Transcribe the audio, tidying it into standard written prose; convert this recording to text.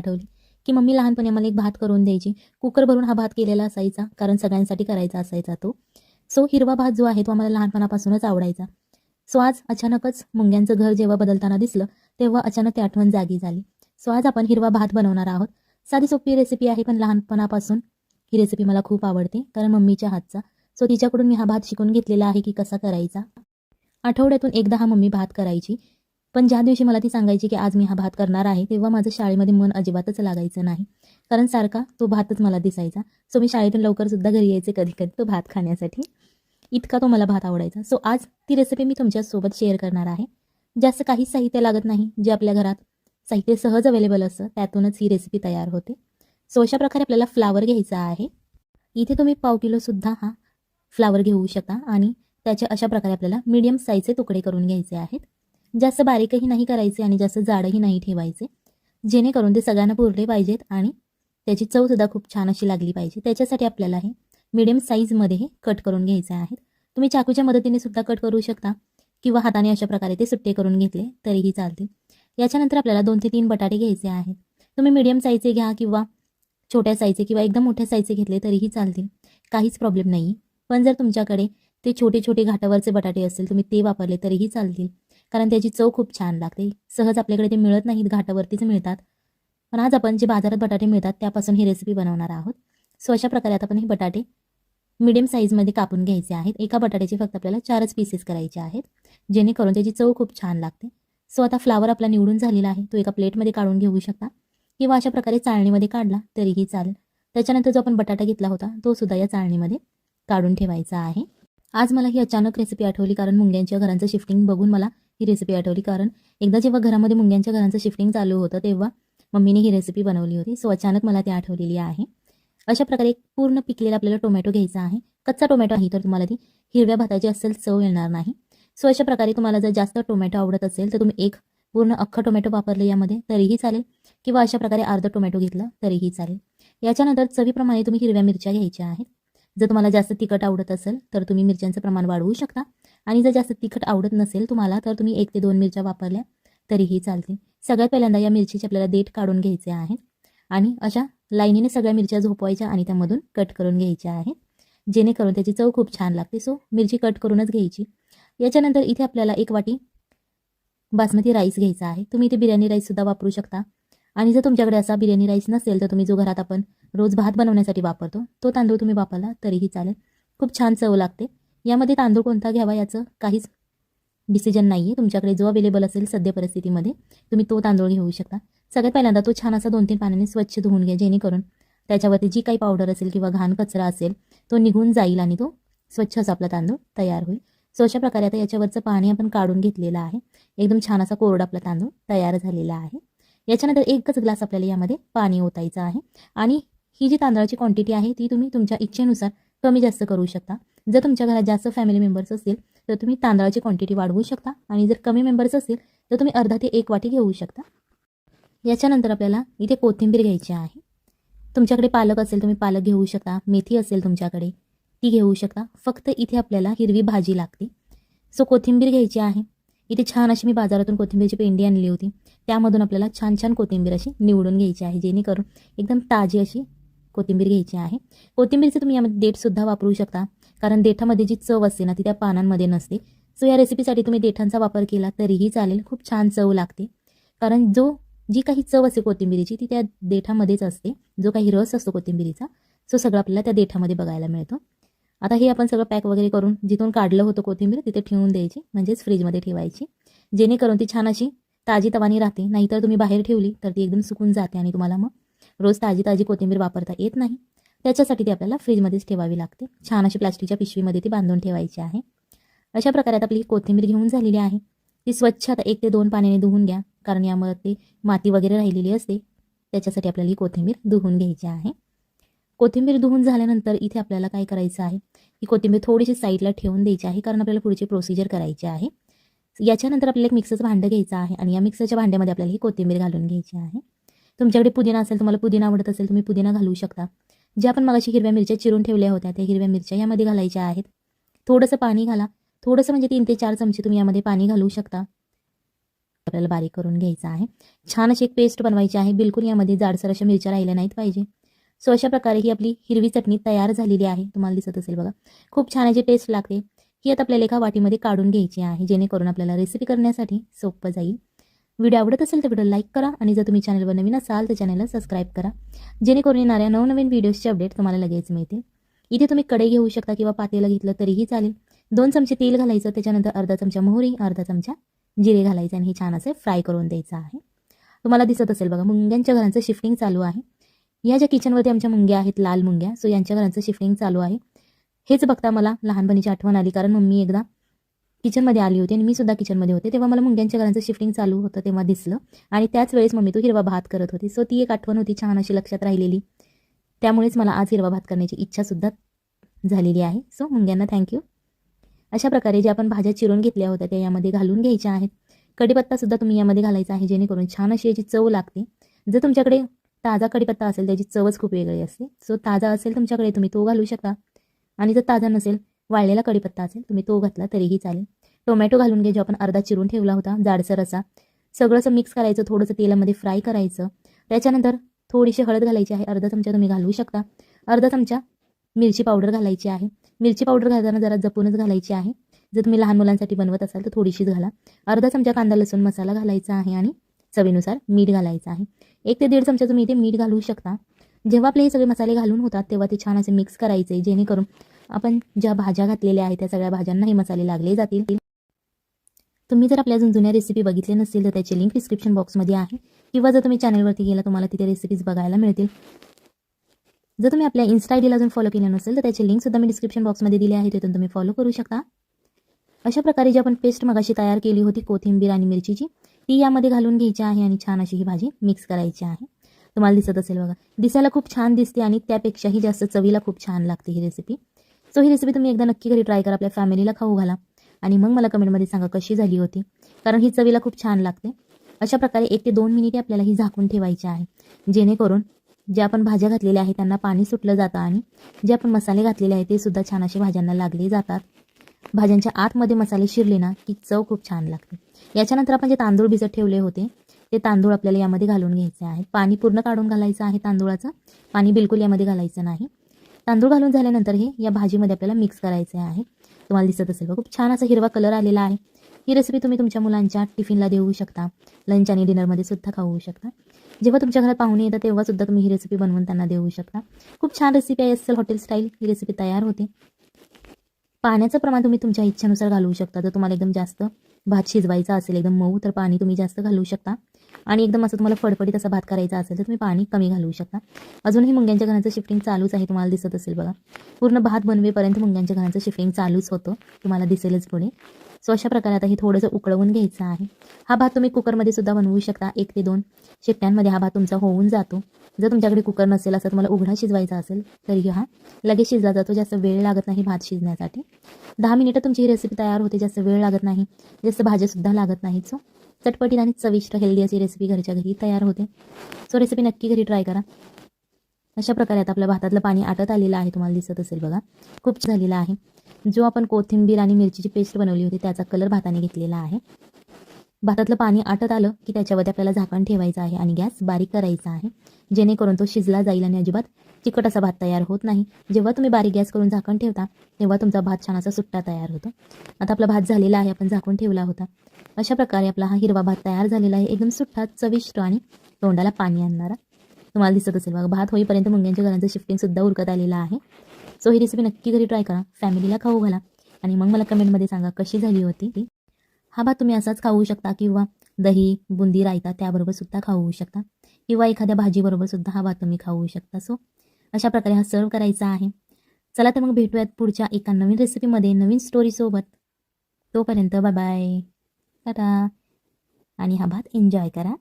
आठवली की मम्मी लहानपणी मला एक भात करून द्यायची. कुकर भरून हा भात केलेला असायचा, कारण सगळ्यांसाठी करायचा असायचा तो. सो हिरवा भात जो आहे तो आम्हाला लहानपणापासूनच आवडायचा. सो आज अचानकच मुंग्यांचं घर जेव्हा बदलताना दिसलं, तेव्हा अचानक ती आठवण जागी झाली. सो आज आपण हिरवा भात बनवणार आहोत. साधी सोपी रेसिपी आहे, पण लहानपणापासून ही रेसिपी मला खूप आवडते, कारण मम्मीच्या हातचा. सो तिच्याकडून मी हा भात शिकून घेतलेला आहे की कसा करायचा. आठवड्यातून एकदा हा मम्मी भात करायची, पण ज्या दिवशी मला ती सांगायची की आज मी हा भात करणार आहे, तेव्हा माझं शाळेमध्ये मन अजिबातच लागायचं नाही, कारण सारखा तो भातच मला दिसायचा. सो मी शाळेतून लवकरसुद्धा घरी यायचे कधी कधी तो भात खाण्यासाठी. इतका तो मला भात आवडायचा. सो आज ती रेसिपी मी तुमच्यासोबत शेअर करणार आहे. जास्त काहीच साहित्य लागत नाही, जे आपल्या घरात साहित्य सहज अवेलेबल असतं त्यातूनच ही रेसिपी तयार होते. सो अशा प्रकारे आपल्याला फ्लावर घ्यायचा आहे. इथे तुम्ही पाव किलोसुद्धा हा फ्लावर घेऊ शकता आणि त्याचे अशा प्रकारे आपल्याला मीडियम साईजचे तुकडे करून घ्यायचे आहेत. जास्त बारीकही नाही करायचे आणि जास्त जाडही नाही ठेवायचे, जेणेकरून ते सगळ्यांना पुरले पाहिजेत आणि त्याची चवसुद्धा खूप छान अशी लागली पाहिजे. त्याच्यासाठी आपल्याला हे मीडियम साईजमध्ये हे कट करून घ्यायचे आहेत. तुम्ही चाकूच्या मदतीने सुद्धा कट करू शकता किंवा हाताने अशा प्रकारे ते सुट्टे करून घेतले तरीही चालतील. याच्यानंतर आपल्याला 2 ते 3 बटाटे घ्यायचे आहेत. तुम्ही मीडियम साईजचे घ्या किंवा छोट्या साईजचे किंवा एकदम मोठ्या साईजचे घेतले तरीही चालतील, काहीच प्रॉब्लेम नाही. पण जर तुमच्याकडे ते छोटे छोटे घाटावरचे बटाटे असेल, तुम्ही ते वापरले तरीही चालतील, कारण त्याची चव खूप छान लागते. सहज आपल्याकडे ते मिळत नाहीत, घाटावरतीच मिळतात. पण आज आपण जे बाजारात बटाटे मिळतात त्यापासून ही रेसिपी बनवणार आहोत. सो अशा प्रकारे आता आपण हे बटाटे मीडियम साईजमध्ये कापून घ्यायचे आहेत. एका बटाट्याचे फक्त आपल्याला 4च पीसेस करायचे आहेत, जेणेकरून त्याची चव खूप छान लागते. सो आता फ्लावर आपला निवडून झालेला आहे, तो एका प्लेटमध्ये काढून घेऊ शकता किंवा अशा प्रकारे चाळणीमध्ये काढला तरीही चालेल. त्याच्यानंतर जो आपण बटाटा घेतला होता तो सुद्धा या चाळणीमध्ये काढून ठेवायचा आहे. आज मला ही अचानक रेसिपी आठवली, कारण मुंग्यांच्या घरांचं शिफ्टिंग बघून मला ही रेसिपी आठवली. कारण एकदा जेव्हा घरामध्ये मुंग्यांच्या घरांचं शिफ्टिंग चालू होतं तेव्हा मम्मीने ही रेसिपी बनवली होती. सो अचानक मला ती आठवलेली आहे. अशा प्रकारे एक पूर्ण पिकलेला आपल्याला टोमॅटो घ्यायचा आहे. कच्चा टोमॅटो आहे तर तुम्हाला ती हिरव्या भाताची असेल चव येणार नाही. सो अशा प्रकारे तुम्हाला जर जास्त टोमॅटो आवडत असेल तर तुम्ही एक पूर्ण अख्खा टोमॅटो वापरले यामध्ये तरीही चालेल, किंवा अशा प्रकारे अर्धा टोमॅटो घेतला तरीही चालेल. याच्यानंतर चवीप्रमाणे तुम्ही हिरव्या मिरच्या घ्यायच्या आहेत. जर तुम्हाला जास्त तिखट आवडत असेल तर तुम्ही मिरच्यांचं प्रमाण वाढवू शकता, आणि जर जास्त तिखट आवडत नसेल तुम्हाला तर तुम्ही 1 ते 2 मिरच्या वापरल्या तरीही चालतील. सगळ्यात पहिल्यांदा या मिरचीचे आपल्याला देठ काढून घ्यायचे आहेत आणि अशा लाईनीने सगळ्या मिरच्या झोपवायच्या आणि त्यामधून कट करून घ्यायच्या आहेत, जेणेकरून त्याची चव खूप छान लागते. सो मिरची कट करूनच घ्यायची. याच्यानंतर इथे आपल्याला 1 वाटी बासमती राईस घ्यायचा आहे. तुम्ही इथे बिर्याणी राईससुद्धा वापरू शकता, आणि जर तुमच्याकडे असा बिर्याणी राईस नसेल तर तुम्ही जो घरात आपण रोज भात बनवण्यासाठी वापरतो तो तांदूळ तुम्ही वापरला तरीही चालेल, खूप छान चव लागते. यामध्ये तांदूळ कोणता घ्यावा याचं काहीच डिसिजन नाही आहे, तुमच्याकडे जो अवेलेबल असेल सध्या परिस्थितीमध्ये तुम्ही तो तांदूळ घेऊ शकता. सगळ्यात पहिल्यांदा तो छान असा 2-3 पाण्याने स्वच्छ धुवून घ्या, जेणेकरून त्याच्यावरती जी काही पावडर असेल किंवा घाण कचरा असेल तो निघून जाईल आणि तो स्वच्छ असा आपला तांदूळ तयार होईल. सो अशा प्रकारे आता याच्यावरचं पाणी आपण काढून घेतलेलं आहे. एकदम छान असा कोरडा आपला तांदूळ तयार झालेला आहे. याच्यानंतर 1च ग्लास आपल्याला यामध्ये पाणी ओतायचं आहे, आणि ही जी तांदळाची क्वांटिटी आहे ती तुम्ही तुमच्या इच्छेनुसार कमी जास्त करू शकता. जर तुमच्या घरात जास्त फॅमिली मेंबर्स असतील तर तुम्ही तांदळाची क्वांटिटी वाढवू शकता, आणि जर कमी मेंबर्स असतील तर तुम्ही अर्धा ते 1 वाटी घेऊ शकता. याच्यानंतर आपल्याला इथे कोथिंबीर घ्यायची आहे. तुमच्याकडे पालक असेल तुम्ही पालक घेऊ शकता, मेथी असेल तुमच्याकडे ती घेऊ शकता. फक्त इथे आपल्याला हिरवी भाजी लागते. सो कोथिंबीर घ्यायची आहे. इथे छान अशी मी बाजारातून कोथिंबीरची पेंडी आणली होती, त्यामधून आपल्याला छान छान कोथिंबीर अशी निवडून घ्यायची आहे, जेणेकरून एकदम ताजी अशी कोथिंबीर घ्यायची आहे. कोथिंबीरचे तुम्ही यामध्ये देठसुद्धा वापरू शकता, कारण देठामध्ये जी चव असते ना ती त्या पानांमध्ये नसते. सो या रेसिपीसाठी तुम्ही देठांचा वापर केला तरीही चालेल, खूप छान चव लागते. कारण जी काही चव असते कोथिंबीरीची ती त्या देठामध्येच असते, जो काही रस असतो कोथिंबीरीचा सो सगळं आपल्याला त्या देठामध्ये बघायला मिळतो. आता हे आपण सगळं पॅक वगैरे करून जिथून काढलं होतं कोथिंबीर तिथे ठेवून द्यायची, म्हणजेच फ्रीजमध्ये ठेवायची, जेणेकरून ती छान अशी ताजी तवानी राहते. नाहीतर तुम्ही बाहेर ठेवली तर ती एकदम सुकून जाते आणि तुम्हाला मग रोज ताजी ताजी कोथिंबीर वापरता येत नाही. त्याच्यासाठी ती आपल्याला फ्रीजमध्येच ठेवावी लागते. छान अशी प्लास्टिकच्या पिशवीमध्ये ती बांधून ठेवायची आहे. अशा प्रकारे आता आपली कोथिंबीर घेऊन झालेली आहे. ती स्वच्छ आता 1 ते 2 पाण्याने धुवून घ्या, कारण यामध्ये माती वगैरे राहिलेली असते, त्याच्यासाठी आपल्याला ही कोथिंबीर धुवून घ्यायची आहे. कोथिंबीर धुवून झाल्यानंतर इथे आपल्याला काय करायचं आहे, ही कोथिंबीर थोडीशी साईडला ठेवून द्यायची आहे, कारण आपल्याला पुढची प्रोसिजर करायची आहे. याच्यानंतर आपल्याला एक मिक्सरचं भांडं घ्यायचं आहे, आणि या मिक्सरच्या भांड्यामध्ये आपल्याला ही कोथिंबीर घालून घ्यायची आहे. तुमच्याकडे पुदिना असेल, तुम्हाला पुदिना आवडत असेल तुम्ही पुदिना घालू शकता. ज्या आपण मगाशी हिरव्या मिरच्या चिरून ठेवल्या होत्या त्या हिरव्या मिरच्या यामध्ये घालायच्या आहेत. थोडंसं पाणी घाला, थोडंसं म्हणजे 3 ते 4 चमचे तुम्ही यामध्ये पाणी घालू शकता. आपल्याला बारीक करून घ्यायचा आहे. छान अशी एक पेस्ट बनवायची आहे. बिलकुल यामध्ये जाडसर अशा मिरच्या राहिल्या नाहीत पाहिजे. सो अशा प्रकारे ही आपली हिरवी चटणी तयार झालेली आहे. तुम्हाला दिसत असेल बघा, खूप छान अशी टेस्ट लागते. ही आता आपल्याला एका वाटीमध्ये काढून घ्यायची आहे, जेणेकरून आपल्याला रेसिपी करण्यासाठी सोपं जाईल. व्हिडिओ आवडत असेल तर व्हिडिओ लाईक करा आणि जर तुम्ही चॅनलवर नवीन असाल तर चॅनलला सबस्क्राईब करा, जेणेकरून येणाऱ्या नवनवीन व्हिडिओजचे अपडेट तुम्हाला लगेच मिळतील. इथे तुम्ही कढई घेऊ शकता किंवा पातेलं घेतलं तरीही चालेल. 2 चमचे तेल घालायचं, त्याच्यानंतर अर्धा चमचा मोहरी, अर्धा चमचा जिरे घालायचे आणि हे छान असे फ्राय करून द्यायचं आहे. तुम्हाला दिसत असेल बघा, मुंग्यांच्या घरांचं शिफ्टिंग चालू आहे. या ज्या किचनवरती आमच्या मुंग्या आहेत, लाल मुंग्या, सो यांच्या घरांचं शिफ्टिंग चालू आहे. हेच बघता मला लहानपणीची आठवण आली, कारण मम्मी एकदा किचनमध्ये आली होती आणि मी सुद्धा किचनमध्ये होते. तेव्हा मला मुंग्यांच्या घरांचं शिफ्टिंग चालू होतं तेव्हा दिसलं आणि त्याच वेळेस मम्मी तो हिरवा भात करत होती. सो ती एक आठवण होती छान अशी लक्षात राहिलेली. त्यामुळेच मला आज हिरवा भात करण्याची इच्छासुद्धा झालेली आहे. सो मुंग्यांना थँक्यू. अशा प्रकारे ज्या आपण भाज्या चिरून घेतल्या होत्या त्या यामध्ये घालून घ्यायच्या आहेत. कढीपत्तासुद्धा तुम्ही यामध्ये घालायचा आहे, जेणेकरून छान अशी याची चव लागते. जर तुमच्याकडे ताजा कढीपत्ता असेल त्याची चवच खूप वेगळी असते. सो ताजा असेल तुमच्याकडे तुम्ही तो घालू शकता, आणि जर ताजा नसेल, वाळलेला कढीपत्ता असेल तुम्ही तो घातला तरीही चालेल. टोमॅटो घालून घे, जो आपण अर्धा चिरून ठेवला होता जाडसर असा. सगळं असं मिक्स करायचं, थोडंसं तेलामध्ये फ्राय करायचं. त्याच्यानंतर थोडीशी हळद घालायची आहे, अर्धा चमचा तुम्ही घालू शकता. अर्धा चमचा मिरची पावडर घालायची आहे. मिरची पावडर घालताना जरा जपूनच घालायची आहे. जर तुम्ही लहान मुलांसाठी बनवत असाल तर थोडीशीच घाला. अर्धा चमचा कांदा लसूण मसाला घालायचा आहे आणि चवीनुसार मीठ घालायचं आहे. 1 ते 1.5 चमचा तुम्ही इथे मीठ घालू शकता. जेव्हा आपले हे सगळे मसाले घालून होतात तेव्हा ते छान असे मिक्स करायचे, जेणेकरून आपण ज्या भाज्या घातलेल्या आहेत त्या सगळ्या भाज्यांना हे मसाले लागले जातील. तुम्ही जर आपल्या अजून जुन्या रेसिपी बघितल्या नसतील तर त्याची लिंक डिस्क्रिप्शन बॉक्समध्ये आहे, किंवा जर तुम्ही चॅनलवरती गेला तुम्हाला तिथे रेसिपीज बघायला मिळतील. जर तुम्ही आपल्या इन्स्टा आयडीला अजून फॉलो केलं नसेल तर त्याची लिंकसुद्धा मी डिस्क्रिप्शन बॉक्समध्ये दिली आहे, तिथून तुम्ही फॉलो करू शकता. अशा प्रकारे जी आपण पेस्ट मगाशी तयार केली होती कोथिंबीर आणि मिरचीची, ती यामध्ये घालून घ्यायची आहे आणि छान अशी ही भाजी मिक्स करायची आहे. तुम्हाला दिसत असेल बघा, दिसायला खूप छान दिसते आणि त्यापेक्षाही जास्त चवीला खूप छान लागते ही रेसिपी. सो ही रेसिपी तुम्ही एकदा नक्की घरी ट्राय करा, आपल्या फॅमिलीला खाऊ घाला आणि मग मला कमेंटमध्ये सांगा कशी झाली होती, कारण ही चवीला खूप छान लागते. अशा प्रकारे 1 ते 2 मिनिटे आपल्याला ही झाकून ठेवायची आहे, जेणेकरून ज्या आपण भाज्या घातलेल्या आहेत त्यांना पाणी सुटलं जातं आणि जे आपण मसाले घातलेले आहेत ते सुद्धा छान असे भाज्यांना लागले जातात. भाज्यांच्या आतमध्ये मसाले शिरले ना की चव खूप छान लागते. याच्यानंतर आपण जे तांदूळ भिजत ठेवले होते ते तांदूळ आपल्याला यामध्ये घालून घ्यायचे आहे. पाणी पूर्ण काढून घालायचं आहे तांदूळाचं, पाणी बिलकुल यामध्ये घालायचं नाही. तांदूळ घालून झाल्यानंतर हे या भाजीमध्ये आपल्याला मिक्स करायचे आहे. तुम्हाला दिसत असेल खूप छान असा हिरवा कलर आलेला आहे. ही रेसिपी तुम्ही तुमच्या मुलांच्या टिफिनला देऊ शकता, लंच आणि डिनरमध्ये सुद्धा खाऊ शकता. जेव्हा तुमच्या घरात पाहुणे येतात तेव्हा सुद्धा तुम्ही ही रेसिपी बनवून त्यांना देऊ शकता. खूप छान रेसिपी आहे, अस्सल हॉटेल स्टाईल ही रेसिपी तयार होते. पाण्याचं प्रमाण तुम्ही तुमच्या इच्छेनुसार घालू शकता. जर तुम्हाला एकदम जास्त भात शिजवायचा असेल, एकदम मऊ, तर पाणी तुम्ही जास्त घालू शकता, आणि एकदम असं तुम्हाला फडफडीत असा भात करायचा असेल तर तुम्ही पाणी कमी घालू शकता. अजूनही मुंग्यांच्या घरांचं शिफ्टिंग चालूच आहे, तुम्हाला दिसत असेल बघा. पूर्ण भात बनवेपर्यंत मुंग्यांच्या घरांचं शिफ्टिंग चालूच होतं, तुम्हाला दिसेलच पुढे. सो अशा प्रकारे आता हे थोडंसं उकळवून घ्यायचं आहे. हा भात तुम्ही कुकरमध्ये सुद्धा बनवू शकता. 1 ते 2 शिट्ट्यांमध्ये हा भात तुमचा होऊन जातो. जर तुमच्याकडे कुकर नसेल, असं तुम्हाला उघडा शिजवायचा असेल तरी हा लगेच शिजला जातो, जास्त वेळ लागत नाही भात शिजण्यासाठी. 10 मिनिटं तुमची ही रेसिपी तयार होते, जास्त वेळ लागत नाही, जास्त भाज्यासुद्धा लागत नाहीत. सो चटपटीत आणि चविष्ट हेल्दी अशी रेसिपी घरच्या घरी तयार होते. सो रेसिपी नक्की घरी ट्राय करा. अशा प्रकारे आता आपल्या भातातलं पाणी आटत आलेलं आहे, तुम्हाला दिसत असेल बघा, खूप झालेला आहे. जो आपण कोथिंबीर आणि मिरचीची पेस्ट बनवली होती त्याचा कलर भाताने घेतलेला आहे. भातातलं पाणी आटत आलं की त्याच्यावरती आपल्याला झाकण ठेवायचं आहे आणि गॅस बारीक करायचा आहे, जेणेकरून तो शिजला जाईल आणि अजिबात चिकट असा भात तयार होत नाही. जेव्हा तुम्ही बारीक गॅस करून झाकण ठेवता तेव्हा तुमचा भात छान असा सुट्टा तयार होतो. आता आपला भात झालेला आहे, आपण झाकून ठेवला होता. अशा प्रकारे आपला हा हिरवा भात तयार झालेला आहे, एकदम सुट्टा, चविष्ट आणि तोंडाला पाणी आणणारा. तुम्हाला दिसत असेल बघा, भात होईपर्यंत मुंग्यांच्या घरांचं शिफ्टिंगसुद्धा उरकत आलेलं आहे. सो ही रेसिपी नक्की घरी ट्राय करा, फॅमिलीला खाऊ घाला आणि मग मला कमेंटमध्ये सांगा कशी झाली होती. हा भात तुम्ही असाच खाऊ शकता, किंवा दही, बुंदी, रायता त्याबरोबर सुद्धा खाऊ शकता, किंवा एखाद्या भाजीबरोबर सुद्धा हा भात तुम्ही खाऊ शकता. सो अशा प्रकारे हा सर्व करायचा आहे. चला तर मग भेटूयात पुढच्या एका नवीन रेसिपीमध्ये, नवीन स्टोरीसोबत. तोपर्यंत बाय बाय, टाटा, आणि हा भात एन्जॉय करा.